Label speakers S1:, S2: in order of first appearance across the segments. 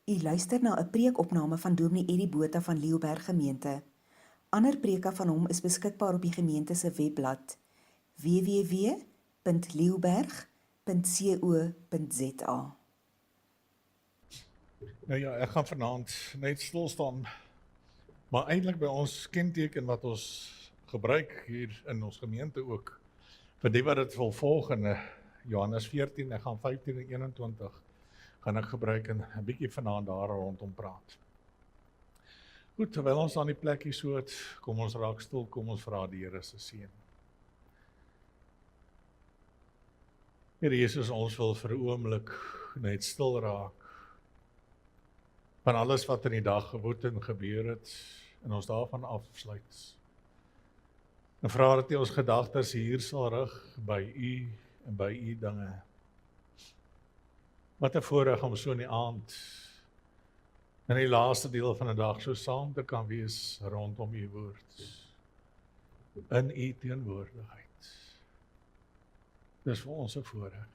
S1: U luister na 'n preekopname van Dominee Eddie Botha van Leeuberg Gemeente. Ander preke van hom is beskikbaar op die gemeente se webblad www.leeuberg.co.za.
S2: Nou ja, ek gaan vanaand net stil staan, maar eintlik by ons kenteken wat ons gebruik hier in ons gemeente ook, vir die wat dit wil volg in Johannes 14, ek gaan 15 en 21, gaan ek gebruik en 'n bietjie vanaand daar rondom praat. Goed, terwyl ons aan die plekkie so het, kom ons raak stil, kom ons vra die Here se seën. Here Jesus, ons wil vir 'n oomblik net stil raak van alles wat in die dag gewoed en gebeur het, en ons daarvan afsluit. En vra dat U ons gedagtes hier sal rig by U en by U dinge. Wat 'n voorreg om so in die aand, in die laaste deel van die dag, so saam te kan wees rondom U woord, in U teenwoordigheid. Dis vir ons 'n voorreg.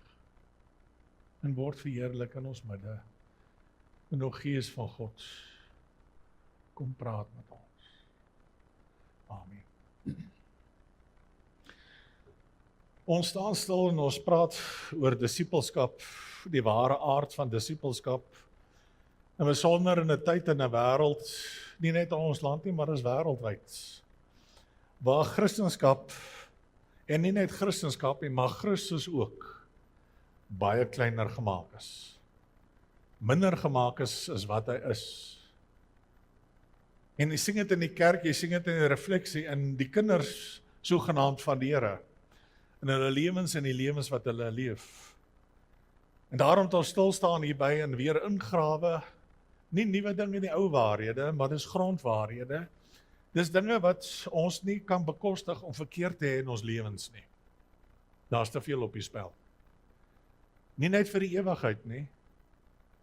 S2: En word verheerlik in ons midde. En o Gees van God, kom praat met ons. Amen. Ons staan stil en ons praat oor disippelskap, die ware aard van disippelskap. En besonder in 'n tyd en 'n wêreld, nie net in ons land nie, maar is wêreldwyd, waar Christendom, en nie net Christendom nie, maar Christus ook, baie kleiner gemaak is. Minder gemaak is wat hy is. En jy sing dit in die kerk, jy sing dit in die refleksie, in die kinders sogenaamd van die Here, in hulle lewens en die lewens wat hulle leef. En daarom tot stil staan hierby en weer ingrawe, nie nuwe dinge, nie ou waarhede, maar dis grondwaarhede. Dis dinge wat ons nie kan bekostig om verkeerd te hê in ons lewens nie. Daar's te veel op die spel. Nie net vir die ewigheid nie,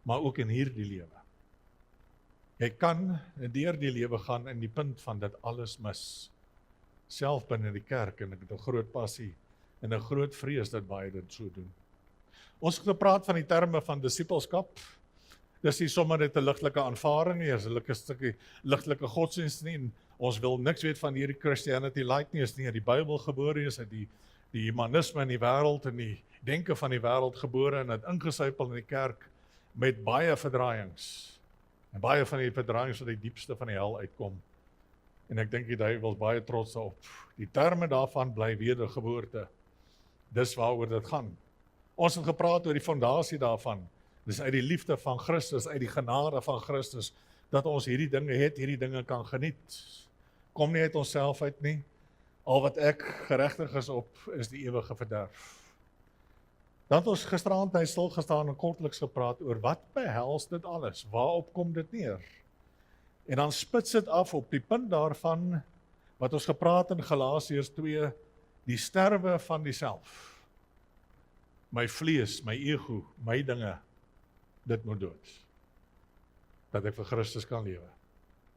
S2: maar ook in hierdie lewe. Jy kan deur die lewe gaan in die punt van dit alles mis. Self binne die kerk, en ek het 'n groot passie en 'n groot vrees dat baie dit so doen. Ons het gepraat van die terme van disippelskap. Dis nie sommer net 'n ligtelike aanvaring nie, is 'n stukkie ligtelike godsdienst nie, en ons wil niks weet van hierdie Christianity light nie, is nie uit die Bybel gebore, is uit die humanisme in die wêreld en die denke van die wêreld gebore, en het ingesypel in die kerk met baie verdraaiings. En baie van die verdraaiings wat die diepste van die hel uitkom. En ek dink die duiwel is baie trots op. Die terme daarvan bly wedergeboorte. Dis waaroor dit gaan. Ons het gepraat oor die fondasie daarvan. Dis uit die liefde van Christus, uit die genade van Christus, dat ons hierdie dinge het, hierdie dinge kan geniet. Kom nie uit onsself uit nie. Al wat ek geregtig is op, is die ewige verderf. Dan het ons gisteraand hy stil gestaan en kortliks gepraat oor wat behels dit alles, waarop kom dit neer? En dan spits dit af op die punt daarvan, wat ons gepraat in Galasiërs 2, die sterwe van die self. My vlees, my ego, my dinge, dit moet dood. Dat ek vir Christus kan lewe.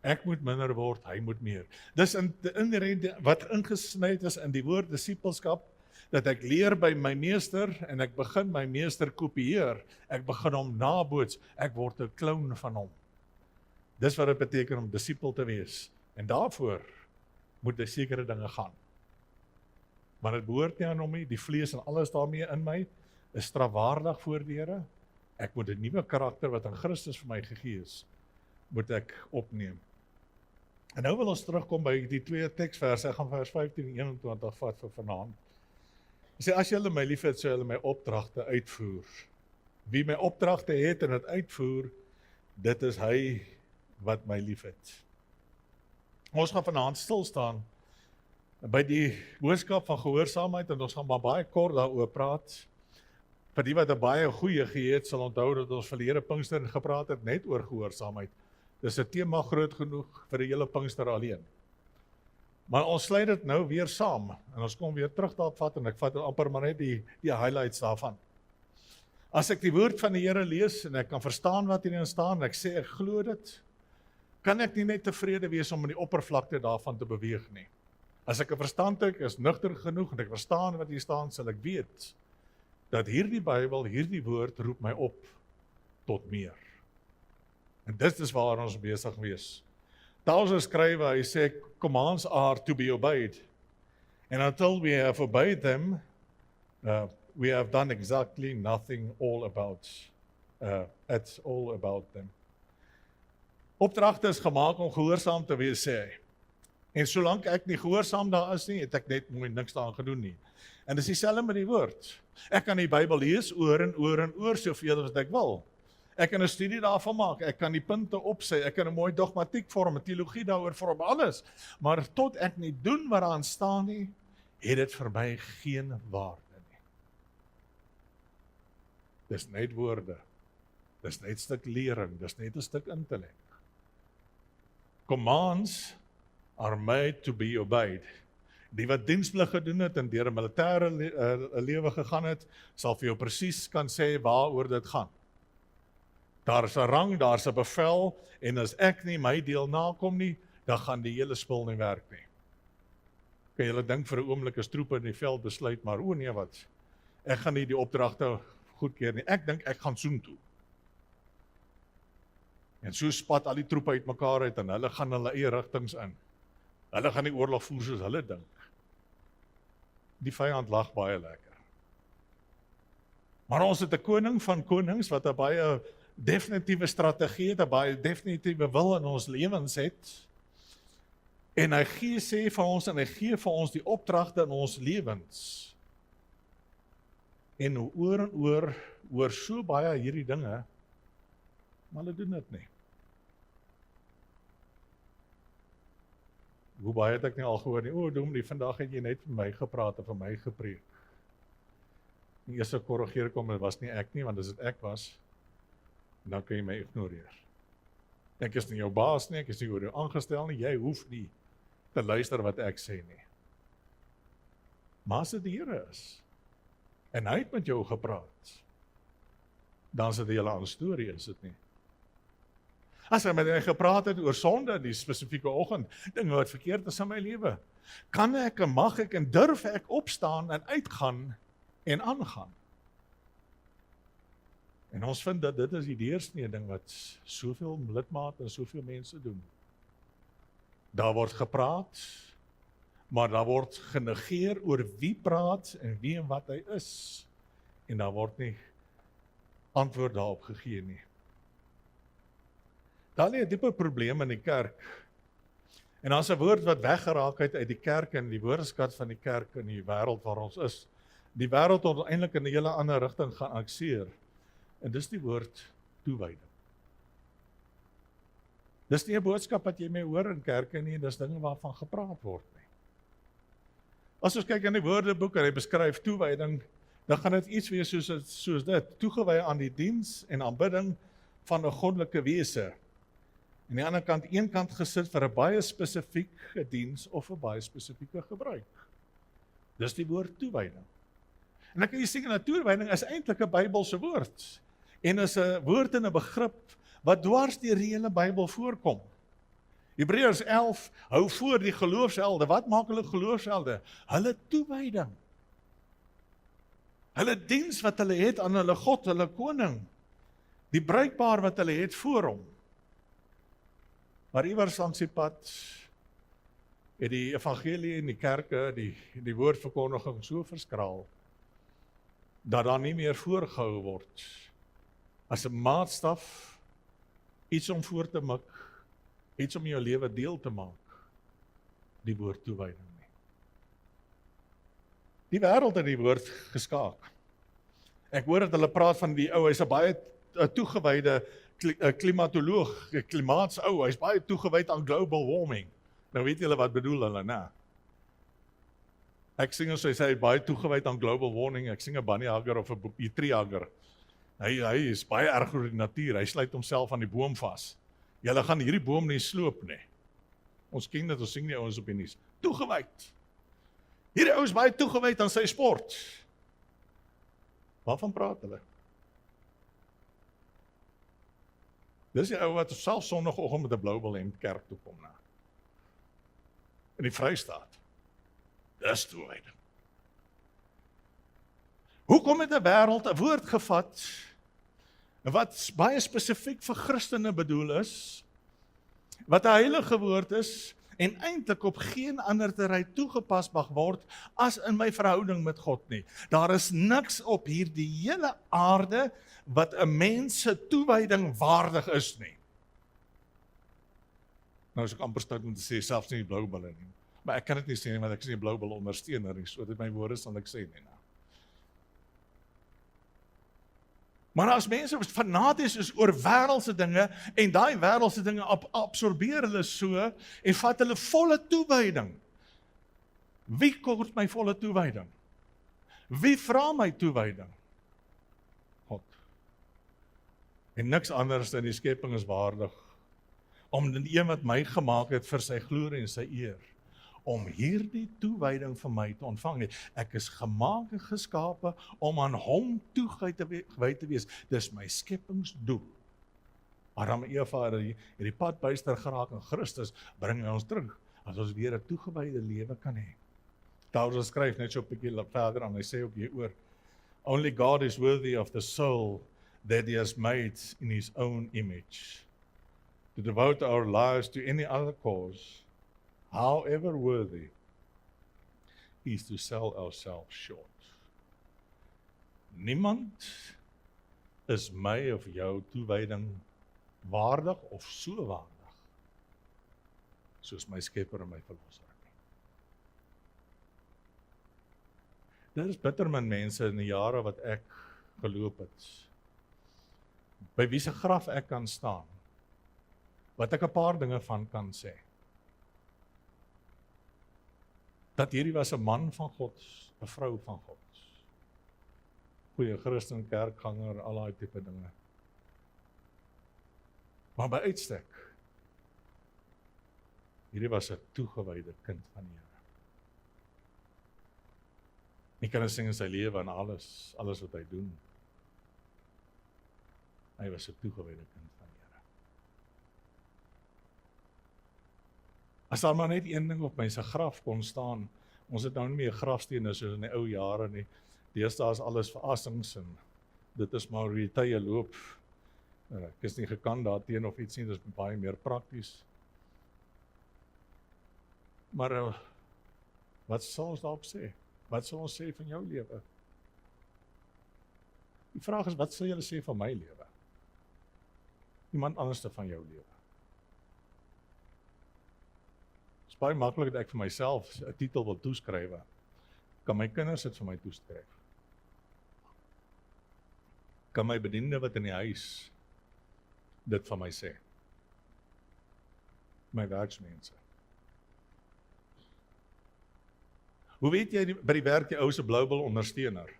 S2: Ek moet minder word, hy moet meer. Dis inherent wat ingesny is in die woord disippelskap, dat ek leer by my meester, en ek begin my meester kopieer, ek begin hom naboots, ek word 'n kloon van hom. Dis wat dit beteken om disipel te wees, en daarvoor moet jy sekere dinge gaan. Maar dit behoort nie aan hom nie, die vlees en alles daarmee in my, is strafwaardig voor die Here. Ek moet 'n nuwe karakter wat aan Christus vir my gegee is, moet ek opneem. En nou wil ons terugkom by die twee teksverse, ek gaan vers 15 en 21 vat vir vanaand. Hy sê, as julle my liefhet, sal julle my opdragte uitvoer. Wie my opdragte het en dit uitvoer, dit is hy wat my liefhet. Ons gaan vanaand stil staan by die boodskap van gehoorsaamheid, en ons gaan maar baie kort daaroor praat. Vir die wat 'n baie goeie geheet, sal onthou dat ons verlede Pinkster gepraat het net oor gehoorsaamheid. Dis 'n tema groot genoeg vir die hele Pinkster alleen. Maar ons sluit dit nou weer saam, en ons kom weer terug daarop vat, en ek vat amper maar net die highlights daarvan. As ek die woord van die Here lees, en ek kan verstaan wat hierin staan, en ek sê ek glo dit, kan ek nie net tevrede wees om in die oppervlakte daarvan te beweeg nie. As ek 'n verstand het, is nugter genoeg, en ek verstaan wat hier staan, sal ek weet, dat hierdie Bybel, hierdie woord roep my op tot meer. En dit is waar ons besig wees. Tauser skryf, hy sê, commands are to be obeyed. And until we have obeyed them, we have done exactly nothing it's all about them. Opdragte is gemaak om gehoorsaam te wees, sê hy. En solank ek nie gehoorsaam daar is nie, het ek net mooi niks daaraan gedoen nie. En dis dieselfde met die woord. Ek kan die Bybel lees oor en oor en oor soveel as ek wil. Ek kan 'n studie daarvan maak, ek kan die punte opsê, ek kan 'n mooi dogmatiek vorm, 'n teologie daaroor vorm, alles. Maar tot ek nie doen wat daarin staan nie, het dit vir my geen waarde nie. Dis net woorde. Dis net 'n stuk lering, dis net 'n stuk intellek. Commands are made to be obeyed. Die wat diensplig gedoen het en deur 'n militêre lewe gegaan het, sal vir jou presies kan sê waaroor dit gaan. Daar is 'n rang, daar is 'n bevel, en as ek nie my deel nakom nie, dan gaan die hele spul nie werk nie. Kan julle dink vir 'n oomblik as troepe in die veld besluit, maar o nee wat, ek gaan nie die opdragte goedkeur nie, ek dink ek gaan soontoe. En so spat al die troepe uitmekaar uit en hulle gaan hulle eie rigtings in. Hulle gaan die oorlog voer soos hulle dink. Die vyand lag baie lekker. Maar ons het 'n koning van konings wat 'n baie definitiewe strategie het, 'n baie definitiewe wil in ons lewens het. En hy sê vir ons en hy gee vir ons die opdragte in ons lewens. En oor en oor so baie hierdie dinge, maar hulle doen dit nie. Hoe baie het ek nie al gehoor nie, Dominee, vandag het jy net vir my gepraat en vir my gepreek. Die eerste korrigeer kom, dit was nie ek nie, want as dit ek was, dan kan jy my ignoreer. Ek is nie jou baas nie, ek is nie oor jou aangestel nie, jy hoef nie te luister wat ek sê nie. Maar as dit die Here is, en hy het met jou gepraat, dan is dit 'n hele ander storie, is dit nie? As hy met my gepraat het oor sonde, die spesifieke oggend, dinge wat verkeerd is in my lewe, kan ek en mag ek en durf ek opstaan en uitgaan en aangaan? En ons vind dat dit is die deursnee ding wat soveel lidmate en soveel mense doen. Daar word gepraat, maar daar word genegeer oor wie praat en wie en wat hy is. En daar word nie antwoord daarop gegee nie. Daar lê 'n dieper probleem in die kerk. En daar's 'n woord wat weggeraak het uit die kerk en die woordeskat van die kerk in die wêreld waar ons is. Die wêreld het eintlik in 'n hele ander rigting geaksieer. En dis die woord toewyding. Dis nie 'n boodskap wat jy mee hoor in kerke nie, dis dinge waarvan gepraat word nie. As ons kyk in die Woordeboek en hy beskryf toewyding, dan gaan dit iets wees soos dit, toegewy aan die diens en aanbidding van 'n goddelike wese. En aan die ander kant, een kant gesit vir 'n baie spesifieke diens of 'n baie spesifieke gebruik. Dis die woord toewyding. En dan kan jy sien, toewyding is eintlik 'n Bybelse woord. En is 'n woord en 'n begrip wat dwars deur die hele Bybel voorkom. Hebreërs 11 hou voor die geloofshelde. Wat maak hulle geloofshelde? Hulle toewyding. Hulle diens wat hulle het aan hulle God, hulle koning. Die bruikbaar wat hulle het voor hom. Maar iewers langs die pad het die evangelie en die kerke, die woordverkondiging so verskraal, dat daar nie meer voorgehou word as 'n maatstaf, iets om voor te mik, iets om jou lewe deel te maak, die woord toewyding nie. Die wêreld het die woord geskaak. Ek hoor dat hulle praat van die ou, hy's 'n baie toegewyde klimatoloog, klimaatsou, hy's baie toegewyd aan global warming. Nou weet julle wat bedoel hulle, né? Ek sing as hy sê baie toegewyd aan global warming, ek sing 'n bunny hugger of 'n tree hugger. Hy is baie erg oor die natuur, hy sluit homself aan die boom vas. Julle gaan hierdie boom nie sloop nie. Ons ken dit, ons sien die ouens op die nuus. Toegewyd. Hierdie ou is baie toegewyd aan sy sport. Waarvan praat hulle? Dis die ou wat self Sondagoggend met 'n blou bil hemp kerk toe kom, in die Vrystaat. Dis toewyding. Hoekom het 'n wêreld 'n woord gevat wat baie spesifiek vir Christene bedoel is, wat 'n heilige woord is, en eintlik op geen ander terrein toegepas mag word as in my verhouding met God nie. Daar is niks op hierdie hele aarde wat 'n mens se toewyding waardig is nie. Nou is ek amper stout om te sê, selfs nie die blou bulle nie. Maar ek kan dit nie sê nie, want ek is nie 'n blou bil ondersteuner nie, so dit my woorde sal ek sê nie. Nou. Maar as mense fanaties is oor wêreldse dinge, en daai wêreldse dinge absorbeer hulle so, en vat hulle volle toewyding. Wie kort my volle toewyding? Wie vra my toewyding? God. En niks anders dan die skepping is waardig, om die een wat my gemaak het vir sy glorie en sy eer, om hierdie toewyding van my te ontvang nie. Ek is gemaak en geskape om aan hom toegewy te wees. Dis my skepingsdoel. Adam en Eva het die pad byster geraak in Christus, bring hy ons terug, as ons weer 'n toegewyde lewe kan hê. Paulus skryf net so 'n bietjie verder aan, hy sê ook hieroor, only God is worthy of the soul that he has made in his own image. To devote our lives to any other cause, however worthy, is to sell ourselves short. Niemand is my of jou toewyding waardig of so waardig, soos my Skepper en my Verlosser. Daar is bitter min mense in die jare wat ek geloop het, by wie se graf ek kan staan, wat ek 'n paar dinge van kan sê. Dat hierdie was 'n man van God, 'n vrou van God. Goeie Christen, kerkganger, al daai tipe dinge. Maar by uitstek, hierdie was 'n toegewyde kind van die Here. Nie kan sing in sy lewe en alles wat hy doen. Hy was 'n toegewyde kind van die Here. As daar maar net een ding op my se graf kon staan, ons het nou nie meer grafstene soos in die ou jare nie. Deesdae is alles verassings en dit is maar hoe die tye loop. Ek is nie gekant daarteen of iets nie, dit is baie meer prakties. Maar wat sal ons daarop sê? Wat sal ons sê van jou lewe? Die vraag is, wat sal julle sê van my lewe? Iemand anderste van jou lewe. Het is baie maklik dat ek vir myself 'n titel wil toeskryf. Kan my kinders dit vir my toeskryf? Kan my bediende wat in die huis dit van my sê? My werksmense. Hoe weet jy by die werk die ou se bloubil ondersteuner?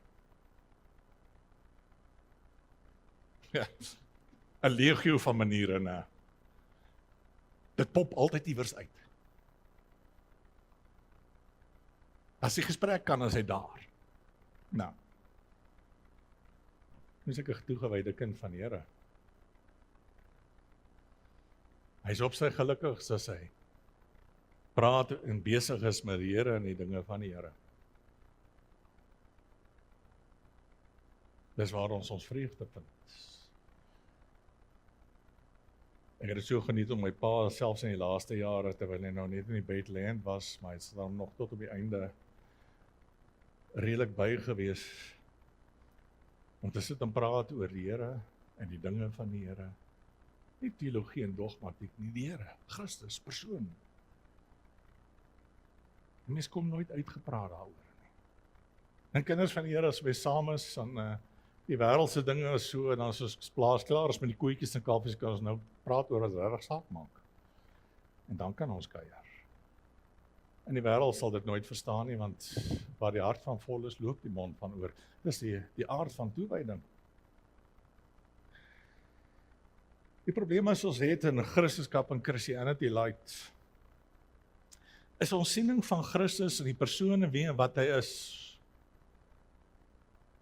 S2: Ja, 'n legio van maniere, nee. Dit pop altyd iewers uit. As die gesprek kan, is hy daar. Nou. Is ek 'n toegewyde kind van die Here. Hy is op sy gelukkigste as hy praat en besig is met die Here en die dinge van die Here. Dis waar ons vreugde vind. Ek het dit so geniet om my pa, selfs in die laaste jare, terwyl hy nou net in die Bethlehem was, maar hy is dan nog tot op die einde redelik by gewees, om te sit en praat oor die Here en die dinge van die Here. Nie teologie en dogmatiek nie, die Here, Christus, persoon. Die mens kom nooit uitgepraat daaroor nie. En kinders van die Here, as ons saam is, dan die wêreldse dinge is so, en dan as ons plaas klaar is met die koetjies en kalfies, kan ons nou praat oor wat regtig saak maak. En dan kan ons kuier. En die wêreld sal dit nooit verstaan nie, want waar die hart van vol is, loop die mond van oor. Dis die aard van toewyding. Die probleem is ons het in Christendom en Christianity Light, is ons siening van Christus en die persoon en wie en wat hy is,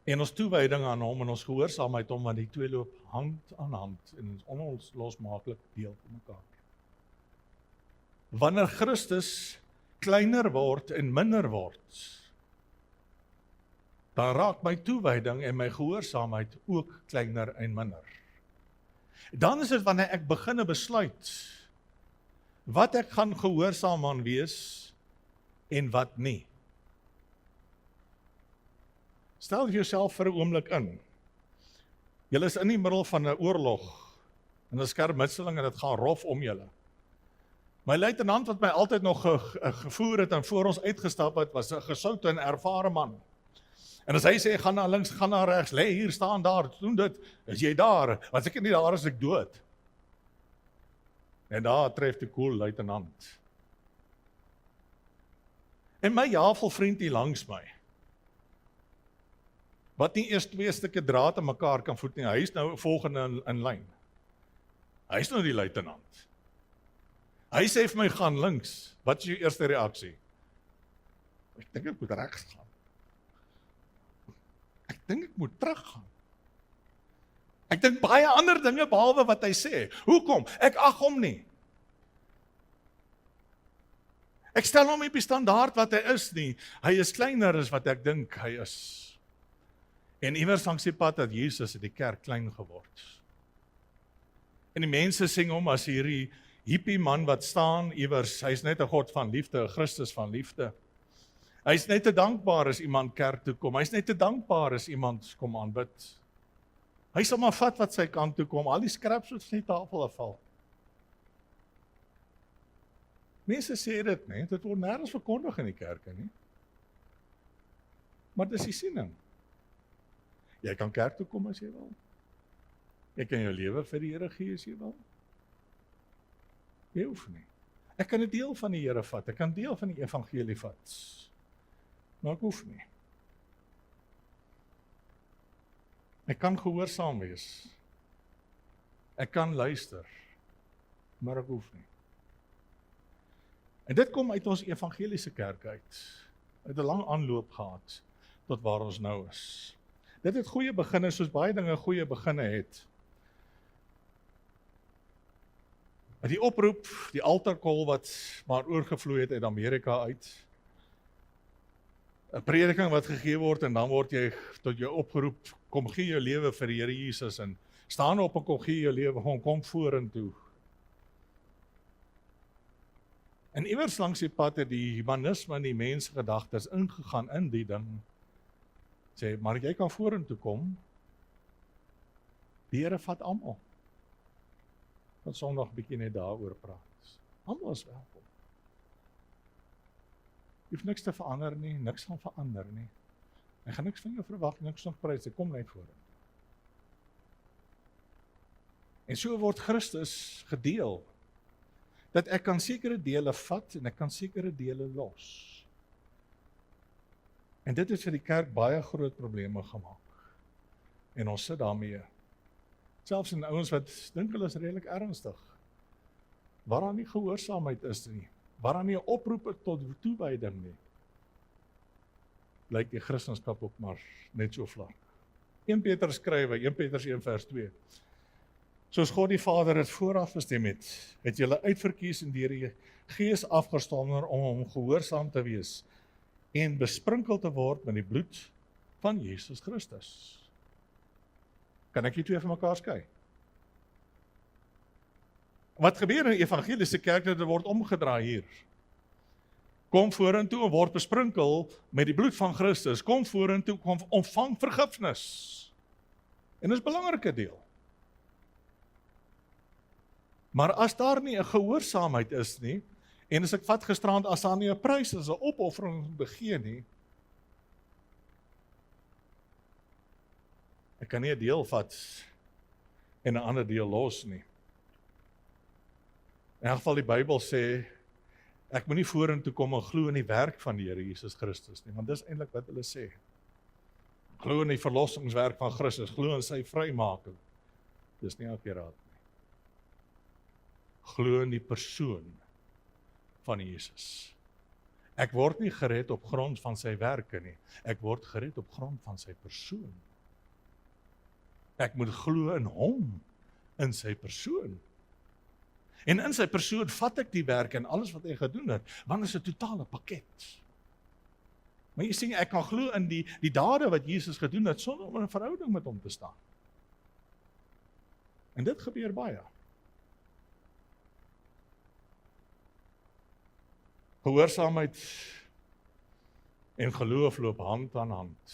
S2: en ons toewyding aan hom en ons gehoorsaamheid hom, want die twee loop hand aan hand en is onlosmaaklik deel van mekaar. Wanneer Christus kleiner word en minder word, dan raak my toewyding en my gehoorsaamheid ook kleiner en minder. Dan is dit wanneer ek begin besluit wat ek gaan gehoorsaam aan wees en wat nie. Stel jouself vir 'n oomblik in. Julle is in die middel van 'n oorlog, en 'n skermutseling en dit gaan rof om julle. My luitenant wat my altyd nog gevoer het en voor ons uitgestap het, was 'n gesoute en ervare man. En as hy sê, gaan na links, gaan na regs, lê hier, staan daar, doen dit, is jy daar, as ek nie daar is ek dood. En daar tref die cool luitenant. En my javelvriend hier langs my, wat nie eers 2 stukke draad aan mekaar kan voet nie, hy is nou volgende in lyn. Hy is nou die luitenant. Hy sê vir my, gaan links. Wat is jou eerste reaksie? Ek dink ek moet regs gaan. Ek dink ek moet terug gaan. Ek dink baie ander dinge behalwe wat hy sê. Hoekom? Ek ag hom nie. Ek stel hom nie op die standaard wat hy is nie. Hy is kleiner as wat ek dink hy is. En iewers langs die pad dat Jesus het die kerk klein geword. En die mense sing hom as hierdie hippie man wat staan iewers, hy's net 'n God van liefde, 'n Christus van liefde. Hy's net te dankbaar as iemand kerk toe kom, hy's net te dankbaar as iemand kom aanbid. Hy sal maar vat wat sy kant toe kom, al die skraps wat van die tafel afval. Mense sê dit, nee, dit word nêrens verkondig in die kerke nie. Maar dis die siening. Jy kan kerk toe kom as jy wil. Jy kan jou lewe vir die Here gee as jy wil. Jy hoef nie. Ek kan 'n deel van die Here vat, ek kan deel van die evangelie vat. Maar ek hoef nie. Ek kan gehoorsaam wees. Ek kan luister, maar ek hoef nie. En dit kom uit ons evangeliese kerk uit. Het 'n lang aanloop gehad tot waar ons nou is. Dit het goeie beginne, soos baie dinge goeie beginne het. Die oproep, die altarkol wat maar oorgevloei het uit Amerika uit. 'n Prediking wat gegee word en dan word jy tot jou opgeroep, kom gee jou lewe vir die Here Jesus en staan op en kom gee jou lewe, kom vorentoe. En iewers langs die pad het die humanisme en die mensgedagtes ingegaan in die ding. Sê, maar jy kan vorentoe kom. Die Here vat almal. Wat Sondag bietjie net daaroor praat. Almal is welkom. Jy hoef niks te verander nie, niks gaan verander nie. Ek gaan niks van jou verwag, niks nog prys, ek kom net vorentoe. En so word Christus gedeel. Dat ek kan sekere dele vat en ek kan sekere dele los. En dit het vir die kerk baie groot probleme gemaak. En ons sit daarmee. Selfs in ouens wat dink hulle is redelik ernstig. Waar daar nie gehoorsaamheid is nie. Waar daar nie 'n oproep is tot toewyding nie. Lyk die Christendom ook maar net so vlak. 1 Petrus skrywe, 1 Petrus 1 vers 2. Soos God die Vader het vooraf bestem het julle uitverkies en deur die Gees afgestommer om hom gehoorsaam te wees en besprinkel te word met die bloed van Jesus Christus. Kan ek die twee van mekaar skei? Wat gebeur in die evangeliese kerk, dat dit word omgedraai hier? Kom vorentoe en word besprinkel met die bloed van Christus. Kom vorentoe, kom ontvang vergifnis. En dit is 'n belangrike deel. Maar as daar nie 'n gehoorsaamheid is nie, en as ek vat gisterand, as daar nie 'n prys is, 'n opoffering begee nie, ek kan nie 'n deel vat en 'n ander deel los nie. In elk geval die Bybel sê, ek moet nie vorentoe kom en glo in die werk van die Here Jesus Christus nie, want dis eintlik wat hulle sê. Glo in die verlossingswerk van Christus, glo in sy vrymaking. Dis nie akuraat nie. Glo in die persoon van Jesus. Ek word nie gered op grond van sy werke nie, ek word gered op grond van sy persoon. Ek moet glo in hom, in sy persoon. En in sy persoon vat ek die werk en alles wat hy gedoen het, want dit is 'n totale pakket. Maar jy sien, ek kan glo in die dade wat Jesus gedoen het, sonder om in 'n verhouding met hom te staan. En dit gebeur baie. Gehoorsaamheid en geloof loop hand aan hand.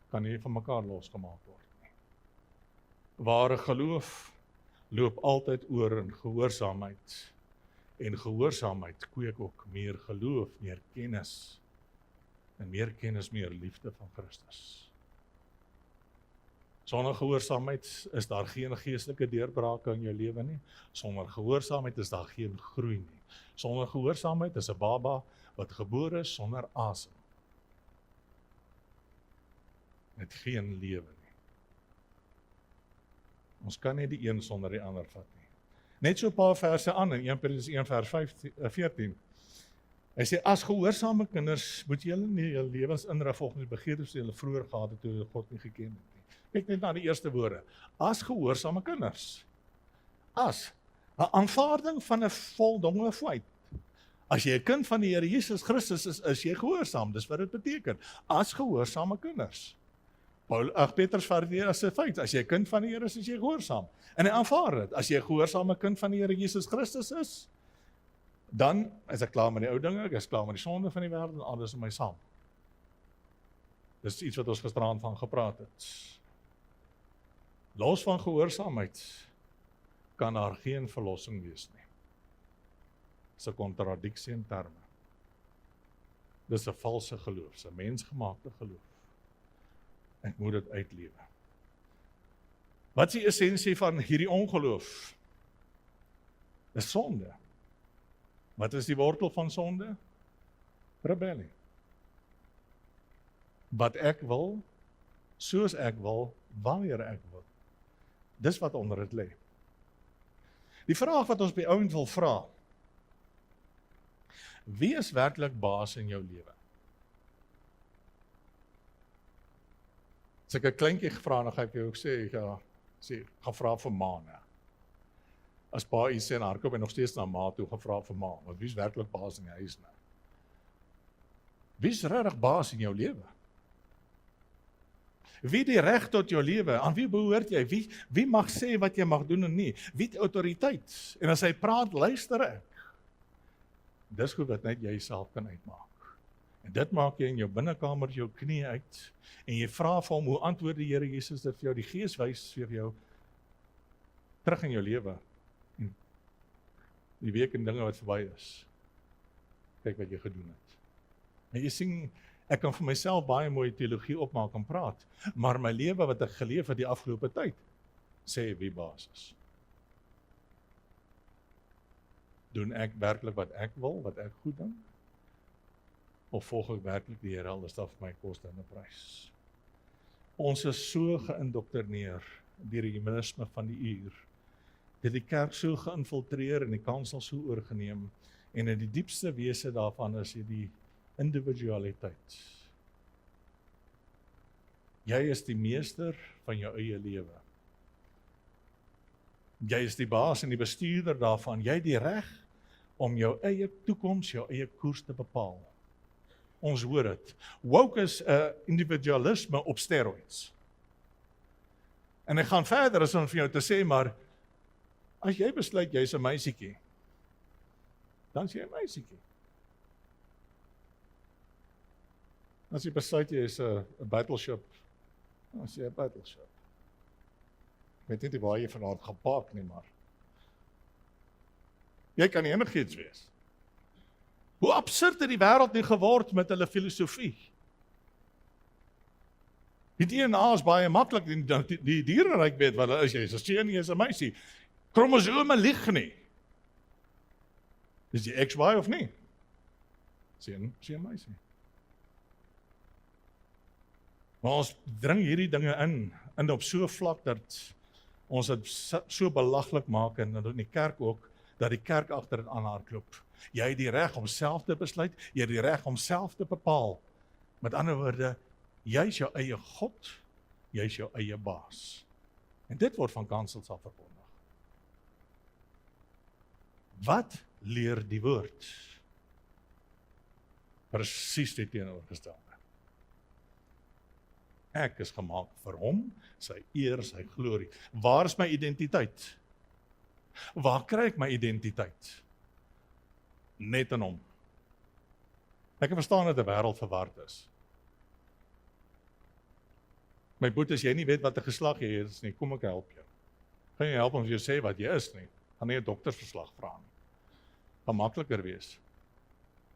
S2: Kan nie van mekaar losgemaak word nie. Ware geloof loop altyd oor in gehoorsaamheid. En gehoorsaamheid kweek ook meer geloof, meer kennis. En meer kennis, meer liefde van Christus. Sonder gehoorsaamheid is daar geen geestelike deurbrake in jou lewe nie. Sonder gehoorsaamheid is daar geen groei nie. Sonder gehoorsaamheid is 'n baba wat gebore is sonder asem. Met geen lewe nie. Ons kan nie die een sonder die ander vat nie. Net so 'n paar verse aan in 1 Petrus 1 vers 14. Hy sê, as gehoorsame kinders moet julle nie julle lewens inrig volgens die begeertes wat julle vroeër gehad het toe julle God nie geken het nie. Kyk net na die eerste woorde. As gehoorsame kinders. As 'n aanvaarding van 'n voldonge feit. As jy 'n kind van die Here Jesus Christus is jy gehoorsaam. Dis wat dit beteken. As gehoorsame kinders. Petrus valideer as 'n feit. As jy 'n kind van die Here is jy gehoorsaam. En hy aanvaar dit. As jy 'n gehoorsame kind van die Here Jesus Christus is, dan is ek klaar met die ou dinge, ek is klaar met die sonde van die wêreld en alles in my saam. Dis iets wat ons gisteraan van gepraat het. Los van gehoorsaamheid kan daar geen verlossing wees nie. Dis 'n kontradiksie in terme. Dis 'n valse geloof, 'n mensgemaakte geloof. Ek moet dit uitlewe. Wat is die essensie van hierdie ongeloof? Dis sonde. Wat is die wortel van sonde? Rebellie. Wat ek wil, soos ek wil, wanneer ek wil. Dis wat onder dit lê. Die vraag wat ons by ouend wil vra, wie is werklik baas in jou lewe? As ek 'n kleintjie gevra, dan gaan ek jou sê, gaan vra vir ma, ne? As pa iets sê en hardloop en nog steeds na ma toe, gaan vra vir ma, want wie is werklik baas in die huis, ne? Wie is regtig baas in jou lewe? Wie die reg tot jou lewe? Aan wie behoort jy? Wie mag sê wat jy mag doen en nie? Wie het autoriteit? En as hy praat, luister ek. Dis goed wat net jy self kan uitmaak. En dit maak jy in jou binnekamer jou knie uit en jy vra vir hom, hoe antwoord die Here Jesus dit vir jou? Die Gees wys vir jou terug in jou lewe. En die week en dinge wat verby is. Kyk wat jy gedoen het. En jy sien, ek kan vir myself baie mooi teologie opmaak en praat, maar my lewe wat ek geleef het die afgelope tyd, sê wie baas is. Doen ek werklik wat ek wil, wat ek goed dink? Of volg ek werklik die Here, al is dit vir my koste en 'n prys? Ons is so geïndoktrineer deur die humanisme van die uur, dat die kerk so geïnfiltreer en die kansel so oorgeneem, en in die diepste wese daarvan is die individualiteit. Jy is die meester van jou eie lewe. Jy is die baas en die bestuurder daarvan. Jy het die reg om jou eie toekoms, jou eie koers te bepaal. Ons hoor dit. Woke is 'n individualisme op steroids. En ek gaan verder as om vir jou te sê, maar as jy besluit jy is 'n meisietjie, dan is jy 'n meisietjie. As jy besluit jy is 'n battleship, dan is jy 'n battleship. Ek weet nie waar jy vanaand gaan park nie, maar jy kan enigiets wees. Hoe absurd het die wêreld nie geword met hulle filosofie? Die DNA is baie maklik, die diereryk weet wat hulle is, jy is 'n seun, jy is 'n meisie. Kromosome lieg nie. Is jy XY of nie? Seun, meisie. Maar ons dring hierdie dinge in op so 'n vlak dat ons dit so belaglik maak en in die kerk ook, dat die kerk agter dit aanhardloop. Jy het die reg om self te besluit, jy het die reg om self te bepaal. Met ander woorde, jy is jou eie God, jy is jou eie baas. En dit word van kansels af verkondig. Wat leer die woord? Presies die teenoorgestelde. Ek is gemaak vir hom, sy eer, sy glorie. Waar is my identiteit? Waar kry ek my identiteit? Net in hom. Ek kan verstaan dat 'n wêreld verward is. My boet, as jy nie weet wat 'n geslag jy is nie, kom ek help jou. Gaan jy help om vir jou sê wat jy is nie? Gaan nie 'n doktersverslag vra nie. Gaan makliker wees.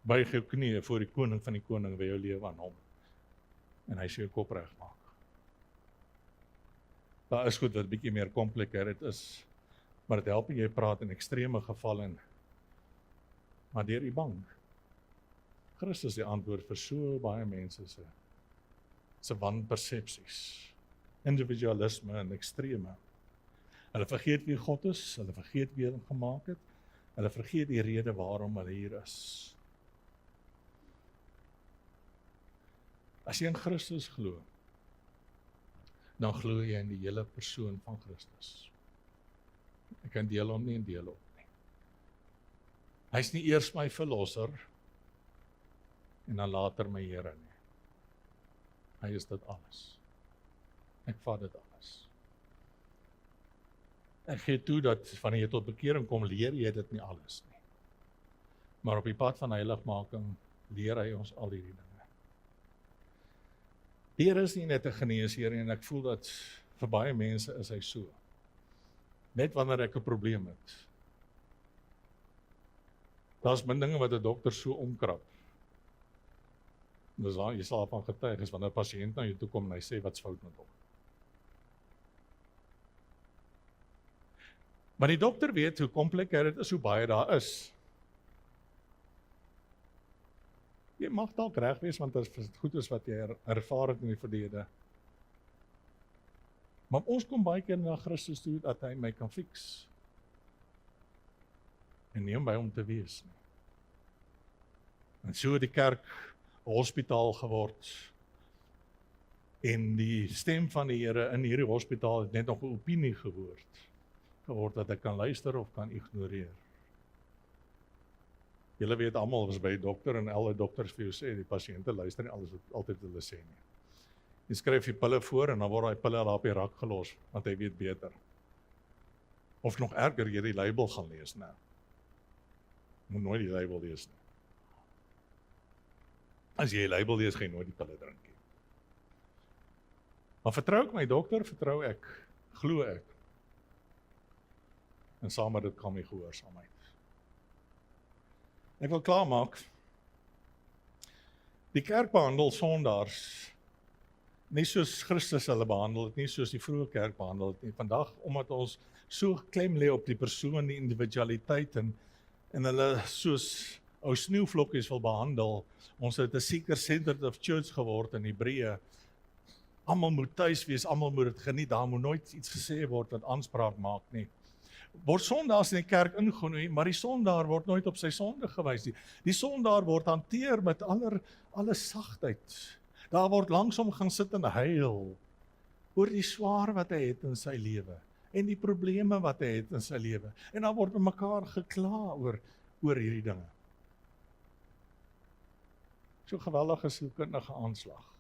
S2: Buig jou knieë voor die koning van die koning by jou lewe aan hom. En hy sê jou kop reg maak. Daar is goed wat bietjie meer complicated is, maar dit help nie jy praat in ekstreme gevalle, maar deur die bank. Christus is die antwoord vir so baie mense se wanpersepsies, individualisme en ekstreme. Hulle vergeet wie God is, hulle vergeet wie hom gemaak het, hulle vergeet die rede waarom hulle hier is. As jy in Christus glo, dan glo jy in die hele persoon van Christus. Ek kan deel hom nie en deel op nie. Hy is nie eers my verlosser en dan later my Here nie. Hy is dit alles. Ek vat dit alles. Ek gee toe dat wanneer jy tot bekering kom, leer jy dit nie alles nie. Maar op die pad van heiligmaking leer hy ons al hierdie dinge. Die Here is nie net 'n geneesheer nie, en ek voel dat vir baie mense is hy so. Net wanneer ek 'n probleem het. Daar's min dinge wat 'n dokter so omkrap. Dis waar jy sal van getuig is wanneer 'n pasiënt na jou toe kom en hy sê wat's fout met hom. Maar die dokter weet hoe complicated is, hoe baie daar is. Jy mag dalk reg wees, want dit is goed is wat jy ervaar het in die verlede. Maar ons kom baie keer na Christus toe, dat hy my kan fix. En nie om by hom te wees nie. En so het die kerk 'n hospitaal geword. En die stem van die Here in hierdie hospitaal het net nog 'n opinie geword dat ek kan luister of kan ignoreer. Julle weet almal was by die dokter en alle dokters vir jou sê, die pasiënte luister nie alles wat altyd hulle sê nie. Jy skryf die pille voor en dan word daai pille daar op die rak gelos, want hy weet beter. Of nog erger, jy die label gaan lees, nou. Moet nooit die label lees nie. As jy die label lees, gaan jy nooit die pille drink nie. Maar vertrou ek my dokter, vertrou ek, glo ek. En saam met dit kom die gehoorsaamheid. Ek wil klaarmaak. Die kerk behandel sondaars nie soos Christus hulle behandel het, nie soos die vroeë kerk behandel het nie. Vandag, omdat ons so klem lê op die persoon, die individualiteit en hulle soos ou sneeuvlokkies wil behandel, ons het 'n seeker-centered of church geword in Hebreë. Almal moet tuis wees, almal moet dit geniet, daar moet nooit iets gesê word wat aanspraak maak nie. Word sondaars in die kerk ingenooi, maar die sondaar word nooit op sy sonde gewys nie. Die sondaar word hanteer met alle sagtheid. Daar word langsom gaan sit en huil oor die swaar wat hy het in sy lewe en die probleme wat hy het in sy lewe. En dan word mekaar gekla oor hierdie dinge. So geweldige sielkundige aanslag.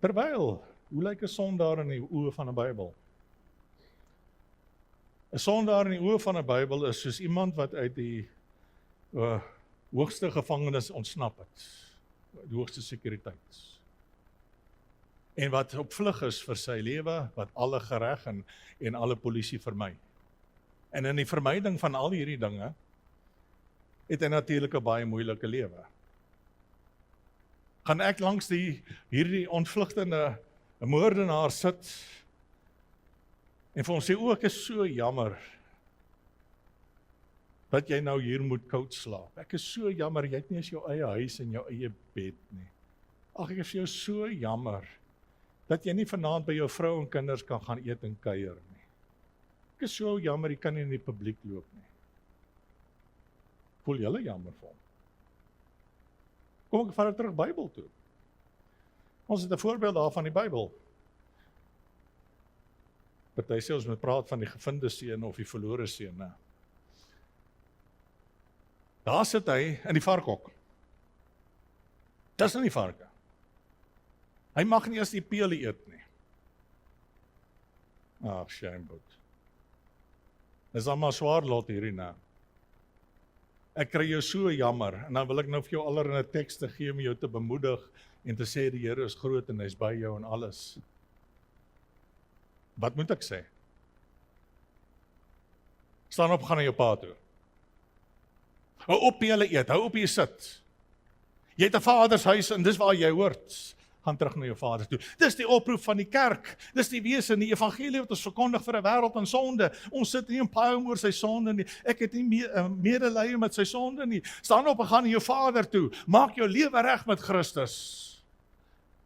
S2: Terwyl, hoe lyk 'n sondaar in die oë van 'n Bybel? 'n Sondaar in die oë van 'n Bybel is soos iemand wat uit die hoogste gevangenis ontsnap het, die hoogste sekuriteit. En wat op vlug is vir sy lewe, wat alle gereg en alle polisie vermy. En in die vermyding van al hierdie dinge, het hy natuurlik 'n baie moeilike lewe. Gaan ek langs hierdie ontvlugtende moordenaar sit, en vir ons sê, ek is so jammer, dat jy nou hier moet koud slaap. Ek is so jammer, jy het nie eens jou eie huis en jou eie bed nie. Ag, ek is vir jou so jammer, dat jy nie vanaand by jou vrou en kinders kan gaan eet en kuier nie. Ek is so jammer, jy kan nie in die publiek loop nie. Voel julle jammer vir hom? Kom ek vat terug Bybel toe. Ons het 'n voorbeeld daar van die Bybel. Party sê ons moet praat van die gevinde seun of die verlore seun, né? Daar sit hy in die varkhok. Dis in die varke. Hy mag nie eens die pele eet nie. Ag, shameboot. Dis dan maar swaar lot hierdie nou. Ek kry jou so jammer, en dan wil ek nou vir jou allerlei tekste gee om jou te bemoedig, en te sê die Here is groot en hy is by jou en alles. Wat moet ek sê? Staan op, gaan na jou pa toe. Hou op julle eet, hou op jy sit. Jy het 'n vadershuis en dis waar jy hoort. Gaan terug na jou vader toe. Dis die oproep van die kerk. Dis die wese in die evangelie wat ons verkondig vir 'n wêreld in sonde. Ons sit nie en paai oor sy sonde nie. Ek het nie medelee met sy sonde nie. Staan op en gaan na jou vader toe. Maak jou lewe reg met Christus.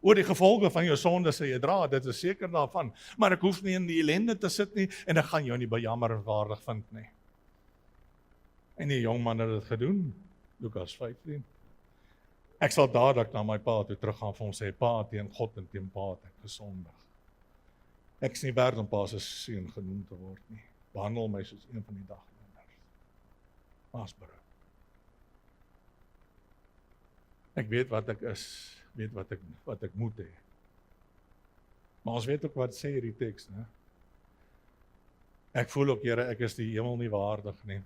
S2: Oor die gevolge van jou sonde sê jy dra, dit is seker daarvan. Maar ek hoef nie in die ellende te sit nie en ek gaan jou nie bejammerenswaardig vind nie. En die jong man het dit gedoen. Lukas 15. Ek sal dadelik na my pa toe teruggaan vir hom sê, pa, teen God en teen pa het ek gesondig. Ek is nie werd om pa se seun genoem te word nie. Behandel my soos een van die dagloners. Maas berou. Ek weet wat ek is, weet wat ek moet hê. Maar ons weet ook wat sê hierdie teks, né? Ek voel ook, Here, ek is die hemel nie waardig nie.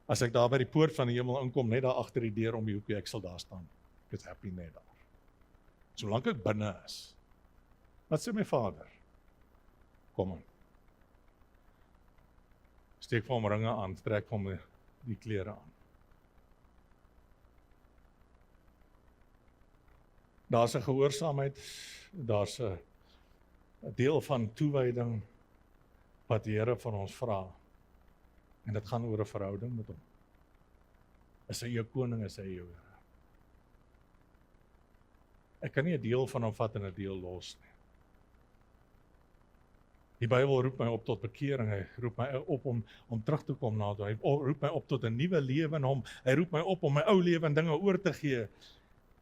S2: As ek daar by die poort van die hemel inkom, net daar agter die deur om die hoekie, ek sal daar staan. Ek is happy net daar. Solank ek binne is. Wat sê my vader? Kom aan. Steek vir hom ringe aan, trek vir hom die klere aan. Daar's 'n gehoorsaamheid, daar's 'n deel van toewyding wat die Here van ons vra. En dit gaan oor 'n verhouding met hom. Is hy jou koning, is hy jou Here. Ek kan nie 'n deel van hom vat en 'n deel los nie. Die Bybel roep my op tot bekering, hy roep my op om terug te kom na hom, hy roep my op tot 'n nuwe lewe in hom, hy roep my op om my ou lewe en dinge oor te gee.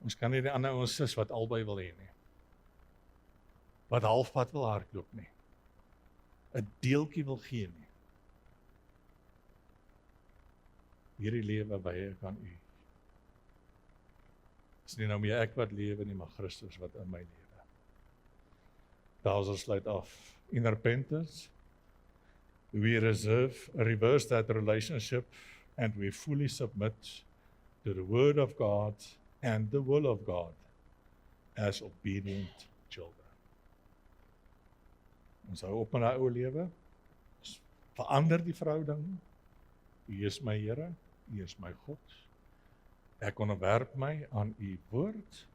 S2: Ons kan nie die ander ouens sis wat albei wil hê nie. Wat halfpad wil hardloop nie. 'n deeltjie wil gee nie. Hierdie lewe by ek aan u. Dis nie nou meer ek wat lewe nie, maar Christus wat in my lewe. Daar ons sluit af. In repentance, we reverse that relationship and we fully submit to the word of God and the will of God as obedient children. Ons hou op met daai ou lewe. Ons verander die verhouding. U is my Here, U is my God. Ek onderwerp my aan U woord.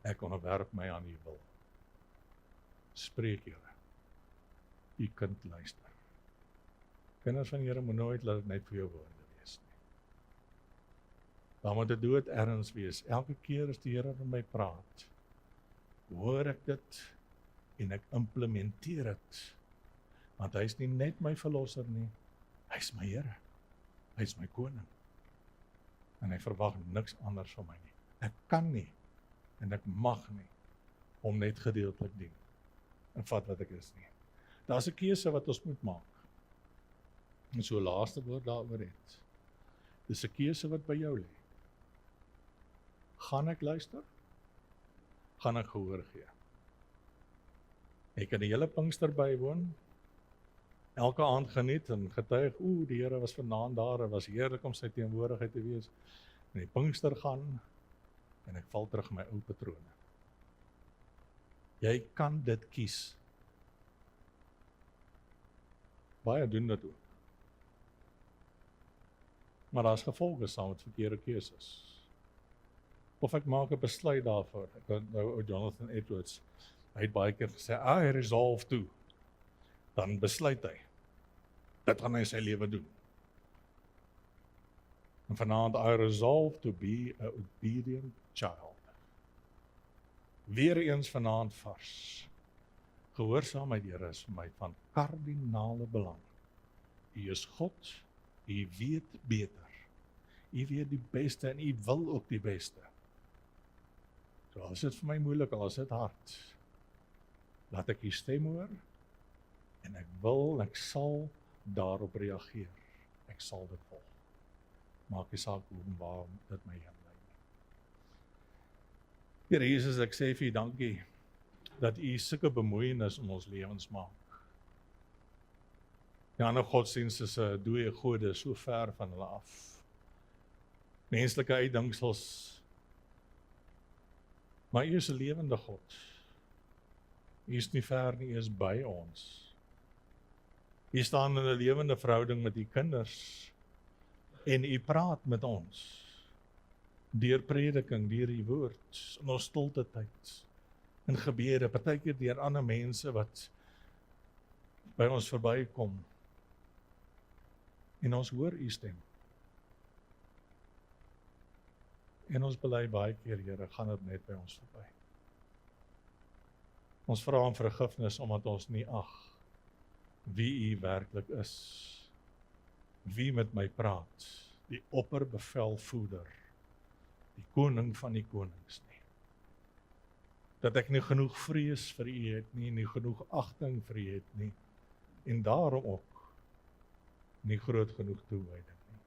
S2: Ek onderwerp my aan U wil. Spreek, Here. U kind luister. Kinders van die Here moet nooit laat dit net vir jou woorde wees nie. Daar moet dit dood erns wees. Elke keer as die Here met my praat, hoor ek dit en ek implementeer dit. Want hy is nie net my verlosser nie, hy is my Here. Hy is my koning. En hy verwag niks anders van my nie. Ek kan nie en ek mag nie om net gedeeltelik dien en vat wat ek is nie. Daar's 'n keuse wat ons moet maak. En so laaste woord daaroor het. Dis 'n keuse wat by jou lê. Gaan ek luister? Gaan ek gehoor gee? Ek kan die hele Pinkster bywoon. Elke aand geniet en getuig, die Here was vanaand daar, en was heerlik om sy teenwoordigheid te wees. En die Pinkster gaan, en ek val terug in my ou patrone. Jy kan dit kies. Baie doen dit ook. Maar daar's gevolge saam met verkeerde keuses. Of ek maak 'n besluit daarvoor. Ek onthou Jonathan Edwards, hy het baie keer gesê, I resolve to. Dan besluit hy. Dit gaan hy in sy lewe doen. En vanaand, I resolve to be a obedient child. Weereens vanaand vars. Gehoorsaamheid, Here, is vir my van kardinale belang. U is God, U weet beter. U weet die beste en U wil ook die beste. So as dit vir my moeilik, as dit hard, laat ek U stem hoor, en ek wil, ek sal daarop reageer. Ek sal dit volg. Maak nie saak hoe waar dit my heen lei. Here Jesus, ek sê vir U dankie, dat U sulke bemoeienis in ons lewens maak. Die ander godsdienste se dooie gode so ver van hulle af. Menslike uitdinksels. Maar U is 'n lewende God. U is nie ver nie, U is by ons. U staan in 'n lewende verhouding met U kinders en U praat met ons. Deur prediking, deur U woord, in ons stilte tyd, in gebede, partykeer deur ander mense wat by ons verbykom. En ons hoor U stem. En ons bely baie keer, Here, gaan dit net by ons verby. Ons vra om vergifnis omdat ons nie ag wie U werklik is. Wie met my praat, die opperbevelvoerder, die koning van die konings nie. Dat ek nie genoeg vrees vir U het nie genoeg agting vir U het nie, en daarom ook nie groot genoeg toewyding nie.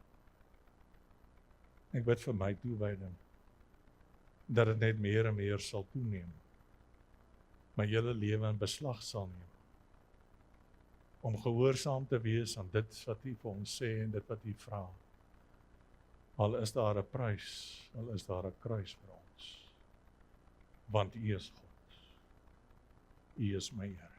S2: Ek bid vir my toewyding, dat dit net meer en meer sal toeneem, my hele lewe in beslag sal neem, om gehoorsaam te wees aan dit wat U vir ons sê en dit wat U vra. Al is daar 'n prys, al is daar 'n kruis vir ons, want U is God. U is my Here.